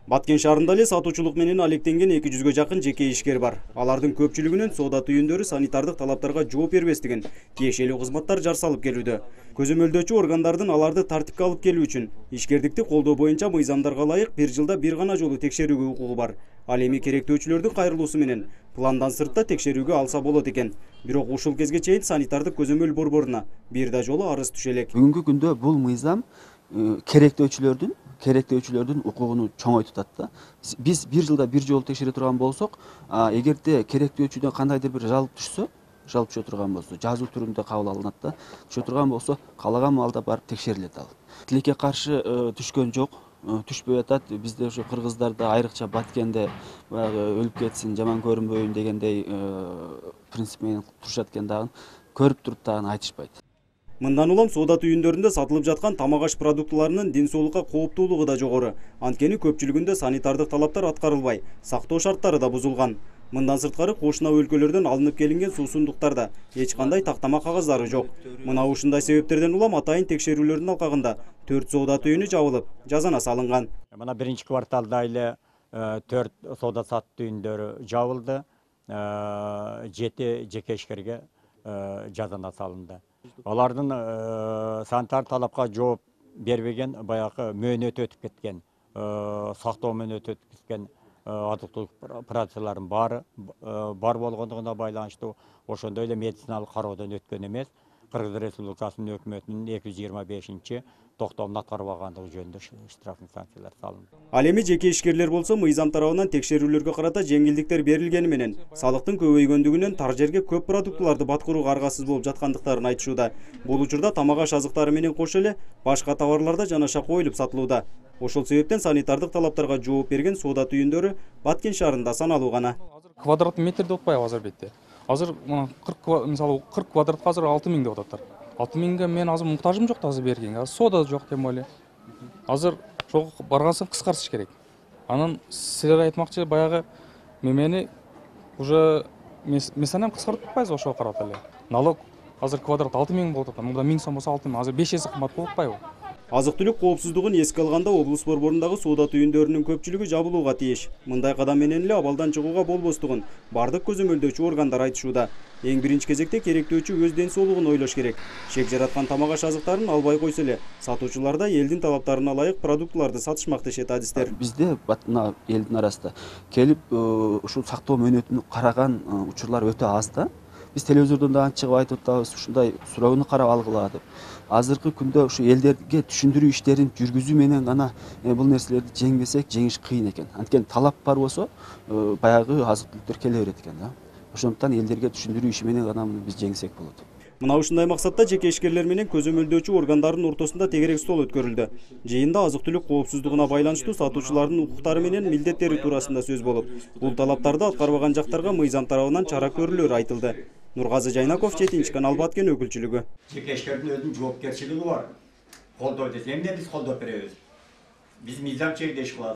Баткен шаарында эле сатуучулук менен алектенген 200-ге жакын жеке ишкер бар. Алардын көпчүлүгүнүн соода түйүндөрү санитардык талаптарга жооп бербестигин тиешелүү кызматтар жар салып келүүдө. Көзөмөлдөөчү органдардын аларды тартипке алып келүү үчүн ишкердикти колдоо боюнча мыйзамдарга ылайык бир жылда бир гана жолу текшерүүгө укугу бар. Ал эми керектөөчүлөрдүн кайрылуусу менен пландан сыртта текшерүүгө алса болот экен. Бирок ушул кезге чейин санитардык көзөмөл борборуна бир да жолу арыз түшө элек. Бүгүнкү күндө бул мыйзам керектөөчүлөрдүн укугуну чоңойтутат да. Биз бир жылда бир жолу текшере турган болсок, эгерде керектөөчүдөн кандайдыр бир жалоп түшө турган болсо, жазуу түрүндө кабыл алынат да. Түшө турган болсо, каалаган маалда барып текшерилет ал. Тилекке каршы түшкөн жок, түшпөй атат. Бизде ошо кыргыздарда, айрыкча Баткенде өлүп кетсин, жаман көрүнбөйүн дегендей принцип менен турушат экен дагы. Көрүп туруп дагы айтышпайт. Мындан улам соода түйүндөрүндө сатылып жаткан тамак аш продуктыларынын ден соолукка кооптуулугу да жогору. Анткени көпчүлүгүндө санитардык талаптар аткарылбай, сактоо шарттары да бузулган. Мындан сырткары кошуна өлкөлөрдөн алынып келинген суусундуктарда эч кандай тактама кагаздары жок. Мына ушундай себептерден улам атайын текшерүүлөрдүн алкагында 4 соода түйүнү жабылып, жазана салынган. Мына биринчи кварталда эле 4 соода сат түйүндөрү жабылды, 7 жеке ишкерге жазана салынды. Алардын санитар талапка жооп бербеген, баягы мөөнөтү өтүп кеткен, сактоо мөөнөтү өтүп кеткен азык-түлүк продукцияларынын баары бар болгондугуна байланыштуу ошондой эле медициналык кароодон өткөн эмес. Кыргыз Республикасынын өкмөтүнүн 225 токтомун аткарбагандыгы жөнүндө штрафный санкциялар салынды. Ал эми жеке ишкерлер болсо мыйзам тарабынан текшерүүлөргө карата жеңилдиктер берилгени менен салыктын көбөйгөндүгүнөн тар жерге көп продуктуларды баткырууга аргасыз болуп жаткандыктарын айтышууда. Бул учурда тамак аш азыктары менен кошо эле башка товарларда жанаша коюлуп сатылууда. Ошол себептен санитардык талаптарга жооп берген соода түйүндөрү Баткен шаарында саналуу гана. Квадрат метр деп атпайбы азыр бетте. Азыр мына 40 квадратка азыр 6000 деп ататтар. 6000ге мен азыр муктажым жок да азыр бергенге. Азыр соода жок тем более. Азыр ошого баргансын кыскартыш керек. Анан силерге айтмакчы баягы мени уже месанем кыскартып атпайбыз ошого карата эле. Налог азыр квадрат 6000 болуп атат. Мында 1000 сом болсо 6000, азыр 5 эсе кымбат болуп атпайбы? Азык-түлүк коопсуздугун эске алганда облус борборундагы соода түйүндөрүнүн көпчүлүгү жабылууга тийиш. Мындай кадам менен эле абалдан чыгууга болбостугун бардык көзөмөлдөөчү органдар айтышууда. Эң биринчи кезекте керектөөчү өз ден соолугун ойлош керек. Шек жараткан тамак аш азыктарын албай койсо эле сатуучулар да элдин талаптарына ылайык продуктуларды сатышмак дешет адистер. Бизде мына элдин арасында келип ушул сактоо мөөнөтүн караган учурлар өтө аз да. Биз телевизордон дагы чыгып айтып атабыз, ушундай суроону карап алгыла деп. Азыркы күндө ушу элдерге түшүндүрүү иштерин жүргүзүү менен гана бул нерселерди жеңбесек, жеңиш кыйын экен. Анткени талап бар болсо, баягы азык-түлүктөр келе берет экен да. Ошондуктан элдерге түшүндүрүү иши менен гана биз жеңсек болот. Мына ушундай максатта жеке ишкерлер менен көзөмөлдөөчү органдардын ортосунда тегерек стол өткөрүлдү. Жыйында азык-түлүк коопсуздугуна байланыштуу сатуучулардын укуктары менен милдеттери туурасында сөз болуп, бул талаптарды аткарбаган жактарга мыйзам тарабынан чара көрүлөрү айтылды. Нургазы Жайнаков, 7 канал, Баткен өкүлчүлүгү. Жеке ишкердин өзүнүн жоопкерчилиги бар. Колдоо десе, эмне биз колдоп беребиз? Биз мыйзам чегде иш кылабыз.